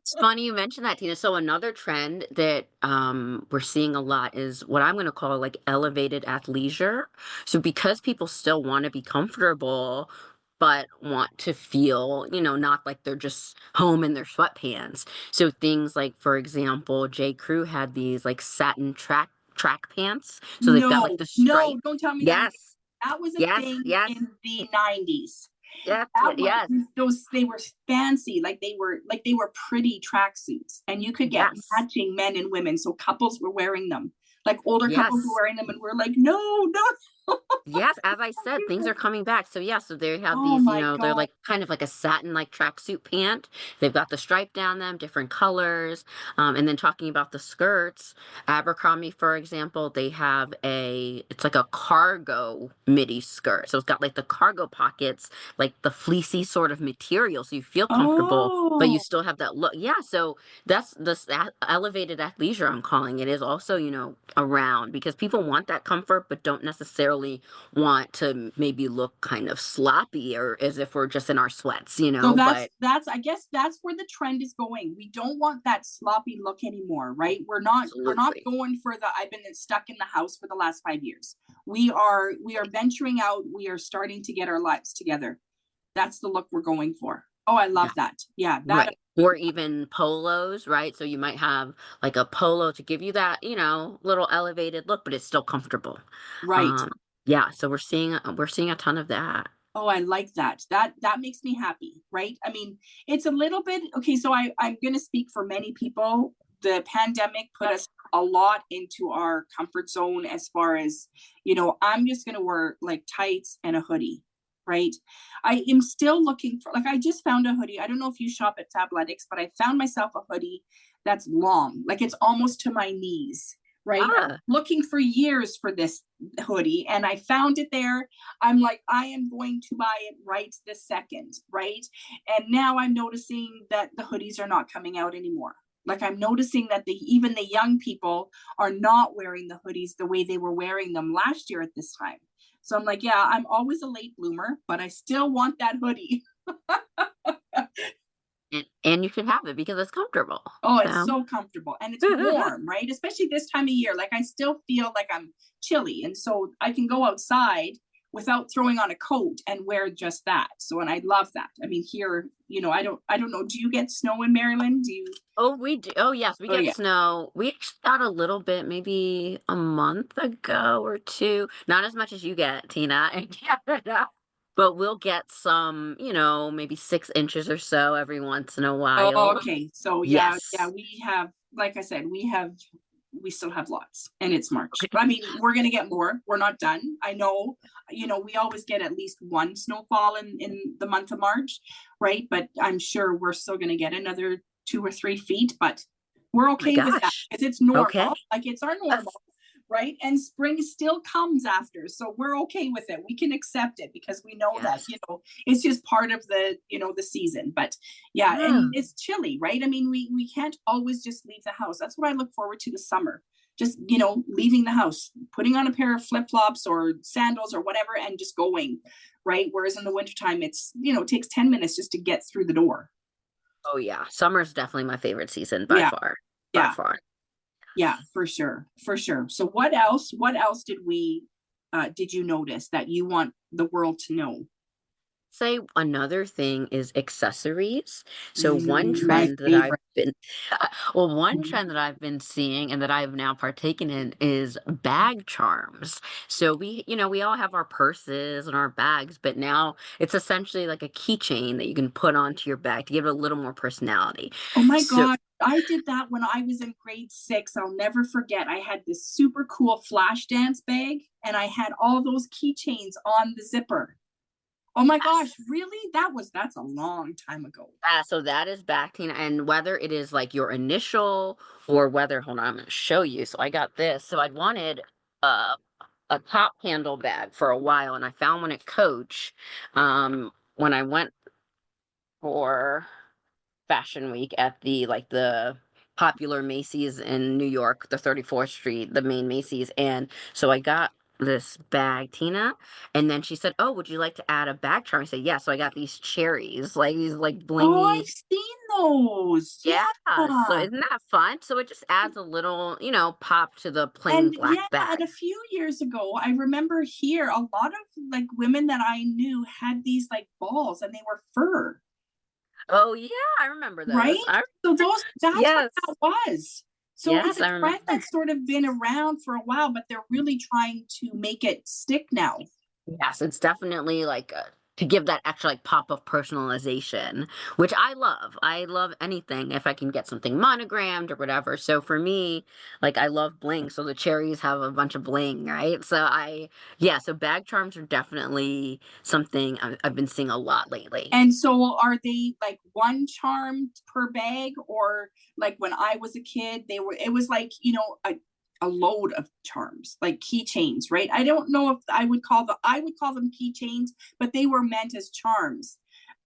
It's funny you mentioned that, Tina. So another trend that we're seeing a lot is what I'm going to call like elevated athleisure. So because people still want to be comfortable, but want to feel, not like they're just home in their sweatpants. So things like, for example, J. Crew had these like satin track pants. So they've got like no, the stripe. no, don't tell me that again. Yes, That was a yes, thing yes, in the 90s. yes, That was yes, those they were fancy, like they were pretty tracksuits, and you could get yes, matching men and women. So couples were wearing them, like older couples were yes. wearing them, and we're like, no, no. Yes, as I said, things are coming back. So yeah, so they have Oh these, my they're God. like kind of like a satin like tracksuit pant. They've got the stripe down them, different colors. And then talking about the skirts, Abercrombie, for example, they have it's like a cargo midi skirt. So it's got like the cargo pockets, like the fleecy sort of material. So you feel comfortable, but you Oh, still have that look. Yeah, so that's this elevated athleisure I'm calling it, is also, around because people want that comfort, but don't necessarily want to maybe look kind of sloppy or as if we're just in our sweats, so but that's I guess that's where the trend is going. We don't want that sloppy look anymore, right? We're not absolutely. going for the I've been stuck in the house for the last 5 years. we are venturing out. We are starting to get our lives together. That's the look we're going for. Oh, I love that. Yeah, that. Right. Or even polos, right? So you might have like a polo to give you that, little elevated look, but it's still comfortable. Right. Um, yeah, so we're seeing a ton of that. Oh, I like that. That makes me happy, right? I mean, it's a little bit okay. So I'm going to speak for many people. The pandemic put us a lot into our comfort zone as far as, I'm just going to wear like tights and a hoodie, right? I am still looking for, like, I just found a hoodie. I don't know if you shop at Fabletics, but I found myself a hoodie that's long, like it's almost to my knees, right? Ah, Looking for years for this hoodie and I found it there. I'm like, I am going to buy it right this second, right? And now I'm noticing that the hoodies are not coming out anymore. Like I'm noticing that even the young people are not wearing the hoodies the way they were wearing them last year at this time. So I'm like, yeah, I'm always a late bloomer, but I still want that hoodie. and you should have it because it's comfortable. Oh, it's So so comfortable and it's warm, right? Especially this time of year. Like I still feel like I'm chilly. And so I can go outside without throwing on a coat and wear just that. So and I love that. I mean, here, I don't know. Do you get snow in Maryland? Do you? Oh, we do. Oh, yes, we Oh get yeah. snow. We actually got a little bit, maybe a month ago or two. Not as much as you get, Tina, in Canada, but we'll get some, maybe 6 inches or so every once in a Oh, while. okay. So yeah, Yes. we have, like I said, we still have lots and it's March. I mean, we're going to get more. We're not done. I know, we always get at least one snowfall in the month of March, right? But I'm sure we're still going to get another 2 or 3 feet, but we're Oh my okay with that gosh. because it's Okay. normal. Like it's our normal, right? And spring still comes after. So we're okay with it. We can accept it because we know that, Yes. it's just part of the season. But yeah, and Yeah. it's chilly, right? I mean, we can't always just leave the house. That's what I look forward to the summer. Just, leaving the house, putting on a pair of flip-flops or sandals or whatever and just going, right? Whereas in the wintertime, it takes 10 minutes just to get through the door. Oh yeah. Summer's definitely my favorite season by Yeah, far. By yeah, far. yeah, for sure, for sure. So what else did you notice that you want the world to know? Say another thing is accessories. So one My trend that I've favorite. been well, one trend that I've been seeing and that I've now partaken in is bag charms. So we all have our purses and our bags, but now it's essentially like a keychain that you can put onto your bag to give it a little more personality. Oh my So God. I did that when I was in grade 6. I'll never forget. I had this super cool flash dance bag and I had all those keychains on the zipper. Oh my gosh, yes. really? That's a long time ago. So that is back, Tina, and whether it is like your initial or whether hold on, I'm gonna show you. So I got this. So I'd wanted uh a top handle bag for a while and I found one at Coach when I went for Fashion Week at the popular Macy's in New York, the 34th Street, the main Macy's. And so I got this bag, Tina, and then she said, "Oh, would you like to add a bag charm?" I said, "Yeah." So I got these cherries, like these like Oh, blingy. I've seen those. Yeah. So Yeah. isn't that fun? So it just adds a little, pop to the plain And black yeah, and bag. a few years ago, I remember here a lot of like women that I knew had these like balls and they were fur, Oh yeah, I remember right? those. So that's what Yes. that was. So it's Yes, a I trend remember. that's sort of been around for a while, but they're really trying to make it stick now. Yes, it's definitely like to give that extra like pop of personalization, which I love. I love anything if I can get something monogrammed or whatever. So for me, like I love bling. So the cherries have a bunch of bling, right? Yeah, so bag charms are definitely something I've been seeing a lot lately. And so are they like one charm per bag or like when I was a kid, it was like, a load of charms, like keychains, right? I don't know if I would call them keychains, but they were meant as charms.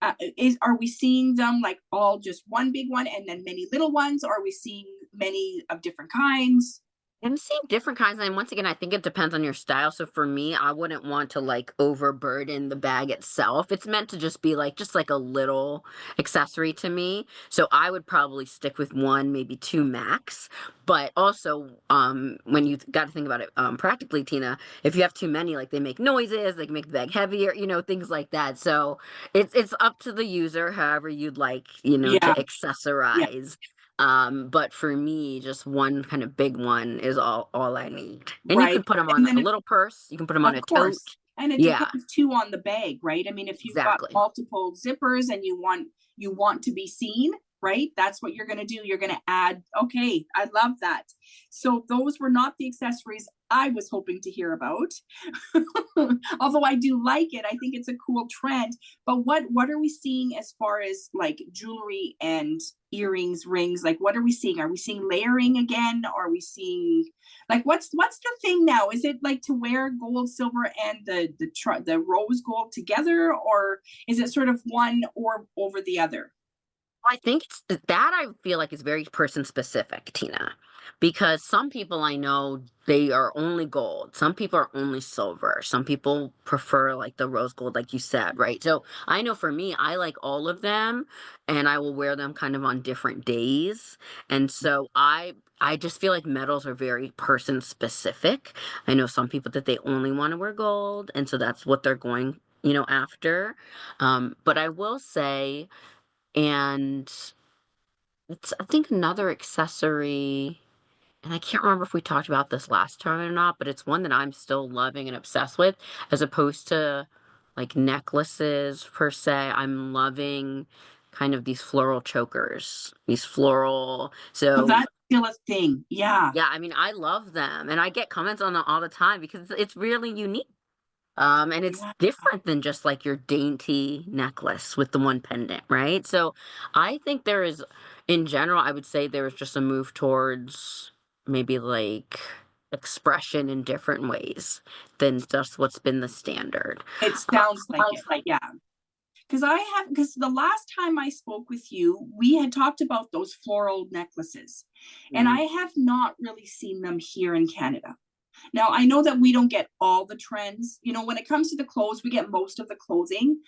Are we seeing them like all just one big one and then many little ones? Or are we seeing many of different kinds? I'm seeing different kinds, and once again, I think it depends on your style. So for me, I wouldn't want to like overburden the bag itself. It's meant to just be like a little accessory to me. So I would probably stick with one, maybe two max. But also, when you got to think about it, practically, Tina, if you have too many, like they make noises, they can make the bag heavier, things like that. So it's up to the user, however you'd like, to Yeah, yeah, accessorize. But for me, just one kind of big one is all I need. And you right. could put them on And like a then little purse. You can put them on of a tote. course. And it Yeah, depends too on the bag, right? I mean, if you've got exactly. multiple zippers and you want to be seen, right? That's what you're going to do. You're going to add, okay, I love that. So those were not the accessories I was hoping to hear about. Although I do like it. I think it's a cool trend. But what are we seeing as far as like jewelry and earrings, rings? Like what are we seeing? Are we seeing layering again? Are we seeing like what's the thing now? Is it like to wear gold, silver, and the rose gold together, or is it sort of one or over the other? I think that I feel like is very person specific, Tina, because some people I know they are only gold, some people are only silver, some people prefer like the rose gold, like you said, right? So I know for me, I like all of them, and I will wear them kind of on different days, and so I just feel like metals are very person specific. I know some people that they only want to wear gold, and so that's what they're going, after. But I will say. And it's I think another accessory, and I can't remember if we talked about this last time or not, but it's one that I'm still loving and obsessed with, as opposed to like necklaces per se. I'm loving kind of these floral chokers, these floral. So So that's still a thing. Yeah. yeah, I mean, I love them, and I get comments on them all the time because it's really unique. And it's Yeah. different than just like your dainty necklace with the one pendant, right? So I think there is, in general, I would say there is just a move towards maybe like expression in different ways than just what's been the standard. It sounds like it. Yeah. Because the last time I spoke with you, we had talked about those floral necklaces, and Mhm. I have not really seen them here in Canada. Now, I know that we don't get all the trends. When it comes to the clothes, we get most of the clothing,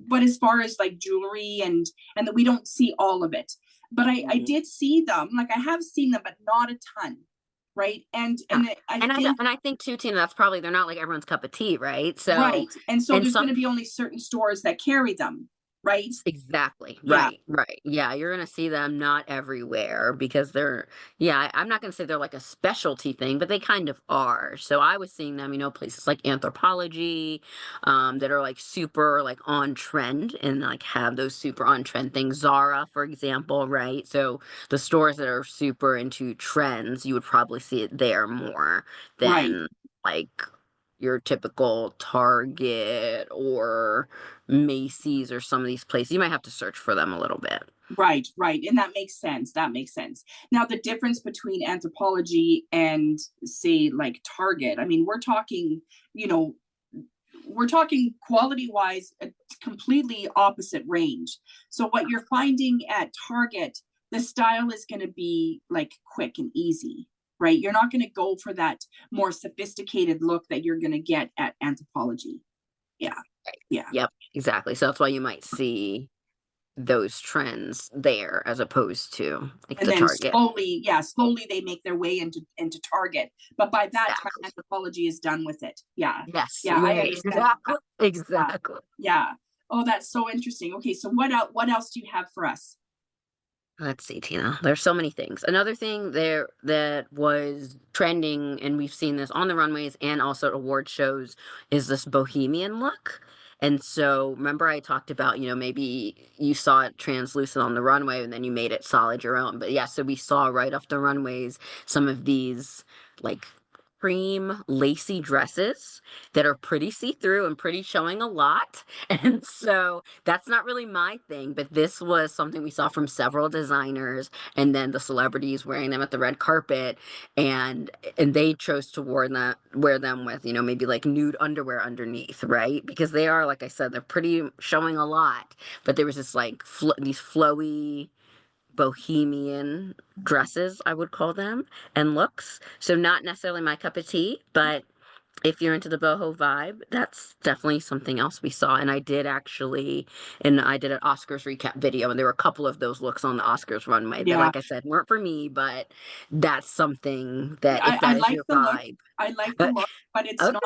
but as far as like jewelry and that we don't see all of it. But I Mhm. did see them, like I have seen them, but not a ton, right? Yeah. I And think I think too, Tina, that's probably they're not like everyone's cup of tea, right? So, right, and so and there's going some to be only certain stores that carry them, right? Exactly. Yeah, Right. Right. Yeah. You're going to see them not everywhere because yeah, I'm not going to say they're like a specialty thing, but they kind of are. So I was seeing them, places like Anthropologie, that are like super like on trend and like have those super on trend things. Zara, for example, right? So the stores that are super into trends, you would probably see it there more right. than like your typical Target or Macy's or some of these places. You might have to search for them a little bit. Right, right. And that makes sense. That makes sense. Now, the difference between Anthropologie and, say, like Target, I mean, you know, we're talking quality wise, a completely opposite range. So, what you're finding at Target, the style is going to be like quick and easy, right? You're not going to go for that more sophisticated look that you're going to get at Anthropologie. Yeah, Right. yeah. Yep, exactly. So that's why you might see those trends there as opposed to like And the then Target. slowly they make their way into Target. But by that time, Exactly. Anthropologie is done with it. Yeah, Yes. yeah, I Yeah, understand exactly. that. Exactly. Yeah. Oh, that's so interesting. Okay, so what else do you have for us? Let's see, Tina. There's so many things. Another thing there that was trending, and we've seen this on the runways and also at award shows, is this bohemian look. And so, remember, I talked about, maybe you saw it translucent on the runway and then you made it solid your own. But yeah, so we saw right off the runways some of these like cream lacy dresses that are pretty see-through and pretty showing a lot. And so that's not really my thing, but this was something we saw from several designers and then the celebrities wearing them at the red carpet, and they chose to wear them with, maybe like nude underwear underneath, right? Because they are, like I said, they're pretty showing a lot. But there was this like these flowy bohemian dresses, I would call them, and looks. So not necessarily my cup of tea, but if you're into the boho vibe, that's definitely something else we saw. And I did actually, and I did an Oscars recap video, and there were a couple of those looks on the Oscars runway that, Yeah. like I said, weren't for me, but that's something that if I that is like your the look. vibe. I like the look, but Okay.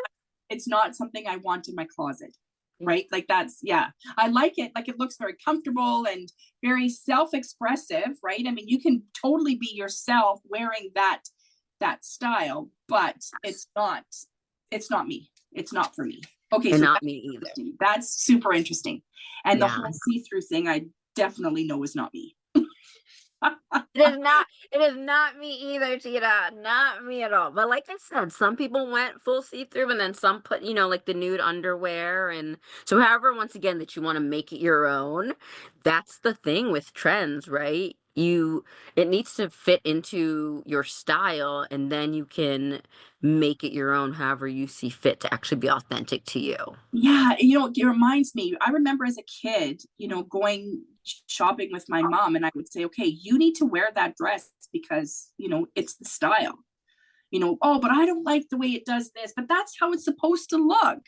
it's not something I want in my closet. Right? Like that's, yeah, I like it. Like it looks very comfortable and very self-expressive, right? I mean, you can totally be yourself wearing that style, but it's not me. It's not for me. Okay, And so not me either. that's super interesting. And the Yeah. whole see-through thing, I definitely know is not me. It is not me either, Tina. Not me at all. But like I said, some people went full see-through and then some put, like the nude underwear. And so however, once again, that you want to make it your own, that's the thing with trends, right? It needs to fit into your style, and then you can make it your own however you see fit to actually be authentic to you. Yeah, it reminds me, I remember as a kid, going shopping with my mom, and I would say, okay, you need to wear that dress because, it's the style. Oh, but I don't like the way it does this, but that's how it's supposed to look,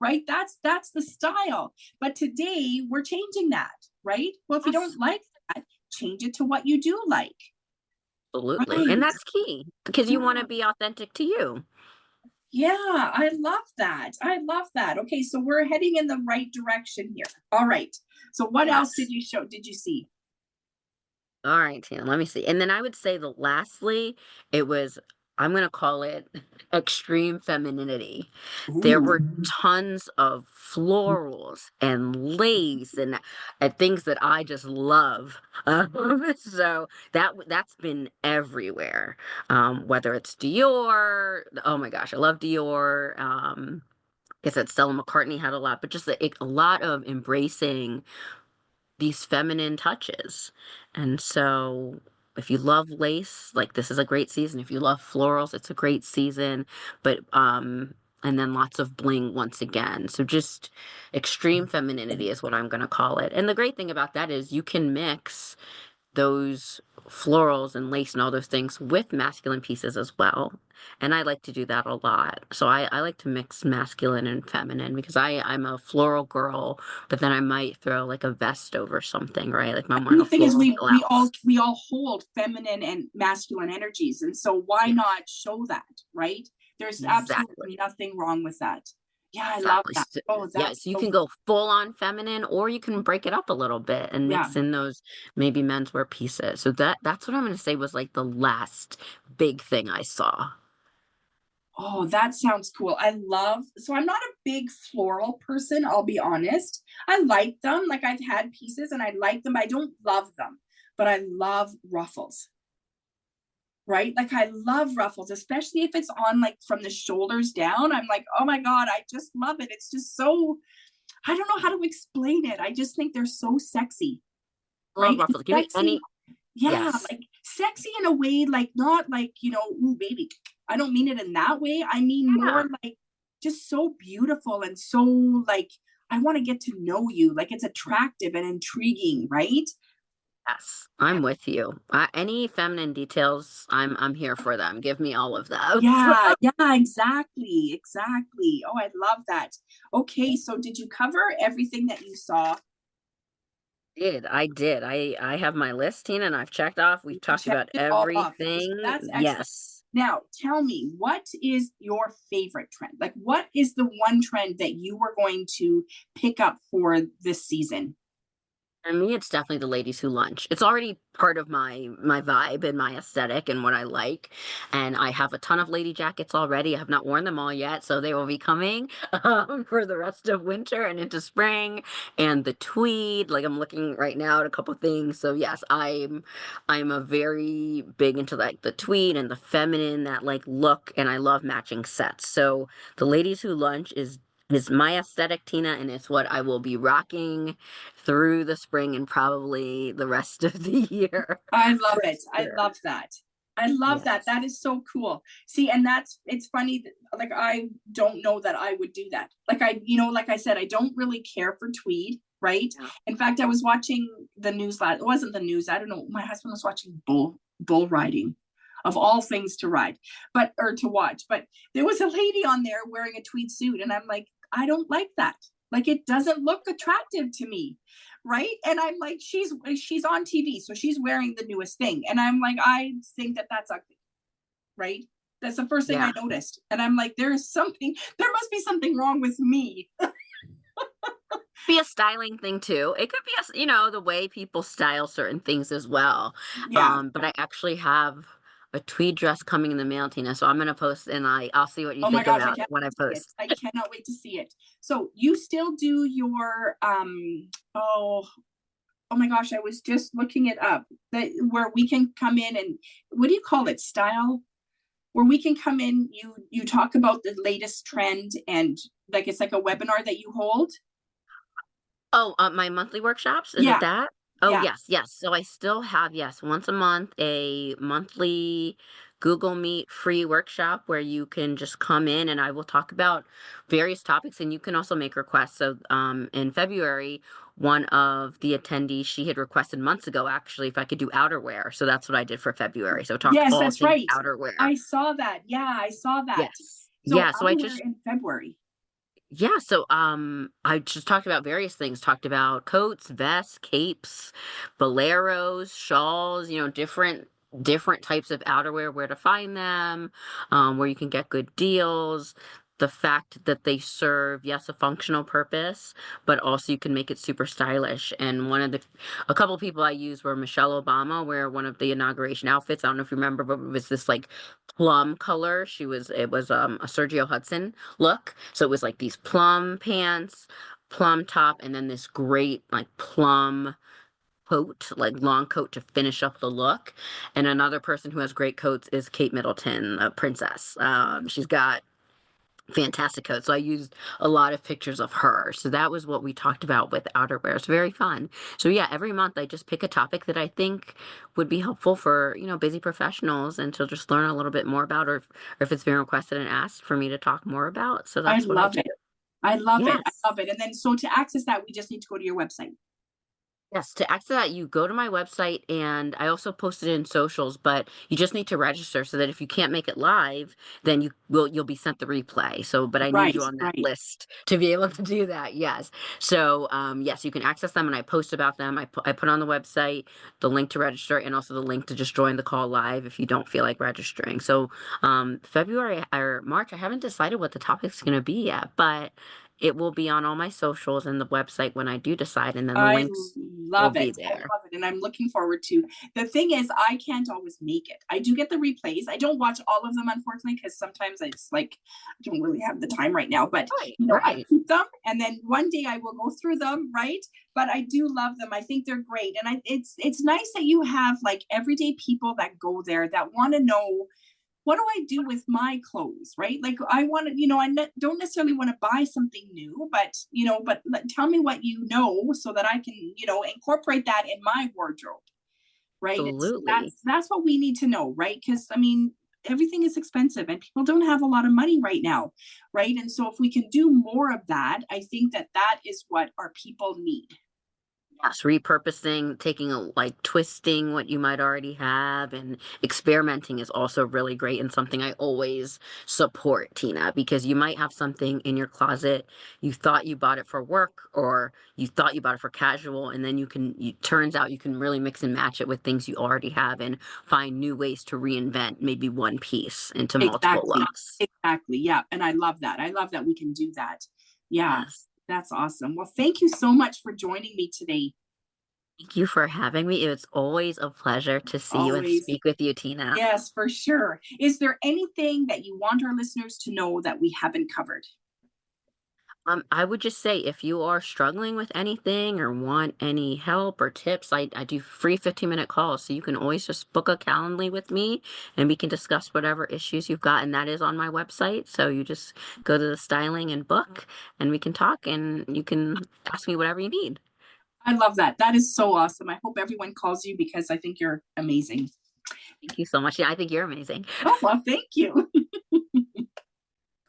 right? That's the style. But today we're changing that, right? Well, if you don't like that, change it to what you do like. Absolutely. Right. And that's key because you want Yeah. to be authentic to you. Yeah, I love that. I love that. Okay, so we're heading in the right direction here. All right. So what else Yes. did you see? All right, Tina, let me see. And then I would say lastly, I'm going to call it extreme femininity. There were Ooh. tons of florals and lace and things that I just love. So that's been everywhere. Whether it's Dior, oh my gosh, I love Dior. I said Stella McCartney had a lot, but just a lot of embracing these feminine touches. And so if you love lace, like this is a great season. If you love florals, it's a great season. But and then lots of bling once again. So just extreme femininity is what I'm going to call it. And the great thing about that is you can mix those florals and lace and all those things with masculine pieces as well. And I like to do that a lot. So I like to mix masculine and feminine because I'm a floral girl, but then I might throw like a vest over something, right? Like I'm wearing The a thing is, floral blouse. we all hold feminine and masculine energies, and so why Yes, not show that, right? There's exactly. absolutely nothing wrong with that. Yeah, I love Exactly. that. So, Oh, yeah, that's so you so can go full on feminine or you can break it up a little bit and yeah. mix in those maybe menswear pieces. So that's what I'm going to say was like the last big thing I saw. Oh, that sounds cool. So I'm not a big floral person, I'll be honest. I like them. Like I've had pieces and I like them. I don't love them, but I love ruffles. Right? Like I love ruffles, especially if it's on like from the shoulders down. I'm like, oh my God, I just love it. It's just so, I don't know how to explain it. I just think they're so sexy, Love right? And ruffles. Give me sexy, any. yeah, Yes, like sexy in a way, like not like, ooh, baby. I don't mean it in that way. I mean yeah, more like just so beautiful and so like I want to get to know you. Like it's attractive and intriguing, right? yes. I'm with you. Any feminine details, I'm here for them. Give me all of those. Yeah, yeah, exactly, exactly. Oh, I love that. Okay, so did you cover everything that you saw? I did. I have my list, Tina, and I've checked off. We've You talked checked about it all off. Okay, so everything. that's excellent. Yes. Now, tell me, what is your favorite trend? Like, what is the one trend that you were going to pick up for this season? For me, it's definitely the ladies who lunch. It's already part of my vibe and my aesthetic and what I like. And I have a ton of lady jackets already. I have not worn them all yet, so they will be coming for the rest of winter and into spring. And the tweed, like I'm looking right now at a couple things. So yes, I'm a very big into like the tweed and the feminine that like look, and I love matching sets. So the ladies who lunch is my aesthetic, Tina, and it's what I will be rocking through the spring and probably the rest of the year. I love For it. I sure. love that. I love that. Yes. That is so cool. See, and it's funny that, like, I don't know that I would do that. Like, like I said, I don't really care for tweed, right? Yeah. In fact, I was watching the news last, it wasn't the news, I don't know, my husband was watching bull riding, of all things to ride, or to watch, but there was a lady on there wearing a tweed suit, and I'm like, I don't like that. Like, it doesn't look attractive to me, right? And I'm like, she's on TV, so she's wearing the newest thing, and I'm like, I think that that's ugly, right? That's the first thing I noticed, and I'm like, there must be something wrong with me. Be a styling thing too. It could be the way people style certain things as well. Yeah. But I actually have a tweed dress coming in the mail, Tina. So I'm gonna post, and I'll see what you Oh my think gosh, about it when I post. I cannot wait to see it. So you still do your oh my gosh, I was just looking it up. Where we can come in and, what do you call it? Style? Where we can come in, you talk about the latest trend, and like it's like a webinar that you hold. Oh, my monthly workshops? Is it that? Oh, Yeah. yes. So I still have, yes, once a month, a monthly Google Meet free workshop where you can just come in and I will talk about various topics, and you can also make requests. So, in February, one of the attendees, she had requested months ago, actually, if I could do outerwear. So that's what I did for February. So talk Yes, all that's things right. outerwear. I saw that. Yeah, I saw that. Yes. So Yeah. So I outerwear just in February. Yeah, so I just talked about various things, talked about coats, vests, capes, boleros, shawls, different types of outerwear, where to find them, where you can get good deals, the fact that they serve, yes, a functional purpose, but also you can make it super stylish. And a couple of people I used were Michelle Obama, where one of the inauguration outfits, I don't know if you remember, but it was this like plum color. It was a Sergio Hudson look. So it was like these plum pants, plum top, and then this great like plum coat, like long coat to finish up the look. And another person who has great coats is Kate Middleton, a princess. She's got fantastic coat. So I used a lot of pictures of her. So that was what we talked about with outerwear. It's very fun. So yeah, every month I just pick a topic that I think would be helpful for, busy professionals, and to just learn a little bit more about, or if it's been requested and asked for me to talk more about. So I that's what I love do. it. I love it. I Yes. love it. And then, so to access that, we just need to go to your website. Yes, to access that, you go to my website, and I also post it in socials, but you just need to register so that if you can't make it live, then you'll be sent the replay. So, but I need Right, you on that right. list to be able to do that. Yes. So, yes, you can access them, and I post about them. I put on the website the link to register, and also the link to just join the call live if you don't feel like registering. So, February or March, I haven't decided what the topic's going to be yet, but it will be on all my socials and the website when I do decide, and then the I links will love be it. I there. love it. And I'm looking forward to, the thing is, I can't always make it. I do get the replays. I don't watch all of them, unfortunately, because sometimes I don't really have the time right now, but Right, I right. keep them, and then one day I will go through them, right? But I do love them. I think they're great. And it's nice that you have like everyday people that go there that want to know, what do I do with my clothes, right? Like, I want to, don't necessarily want to buy something new, but, tell me what so that I can, incorporate that in my wardrobe, right? Absolutely. That's what we need to know, right? Because, I mean, everything is expensive and people don't have a lot of money right now, right? And so if we can do more of that, I think that that is what our people need. Yes, repurposing, twisting what you might already have, and experimenting is also really great, and something I always support, Tina, because you might have something in your closet, you thought you bought it for work, or you thought you bought it for casual, and then turns out you can really mix and match it with things you already have, and find new ways to reinvent maybe one piece into multiple Exactly. looks. Exactly. Yeah. And I love that. I love that we can do that. Yeah. Yes. That's awesome. Well, thank you so much for joining me today. Thank you for having me. It's always a pleasure to see you and Always. speak with you, Tina. Yes, for sure. Is there anything that you want our listeners to know that we haven't covered? I would just say, if you are struggling with anything or want any help or tips, I do free 15-minute calls. So you can always just book a Calendly with me, and we can discuss whatever issues you've got. And that is on my website. So you just go to the styling and book, and we can talk, and you can ask me whatever you need. I love that. That is so awesome. I hope everyone calls you because I think you're amazing. Thank you so much. Yeah, I think you're amazing. Oh, well, thank you.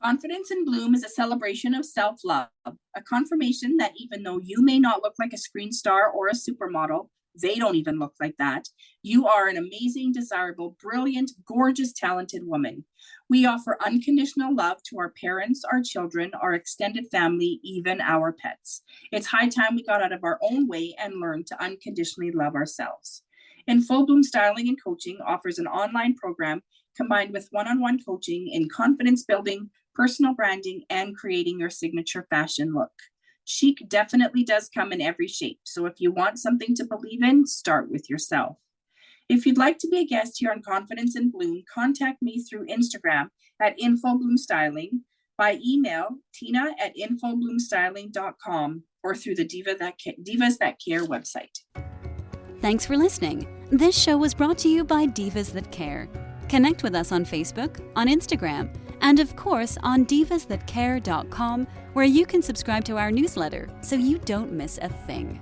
Confidence in Bloom is a celebration of self-love, a confirmation that even though you may not look like a screen star or a supermodel, they don't even look like that. You are an amazing, desirable, brilliant, gorgeous, talented woman. We offer unconditional love to our parents, our children, our extended family, even our pets. It's high time we got out of our own way and learned to unconditionally love ourselves. In Full Bloom Styling and Coaching offers an online program combined with one-on-one coaching in confidence building, personal branding, and creating your signature fashion look. Chic definitely does come in every shape, so if you want something to believe in, start with yourself. If you'd like to be a guest here on Confidence in Bloom, contact me through Instagram at infobloomstyling, by email tina@infobloomstyling.com, or through the Divas That Care website. Thanks for listening. This show was brought to you by Divas That Care. Connect with us on Facebook, on Instagram, and of course on divasthatcare.com, where you can subscribe to our newsletter so you don't miss a thing.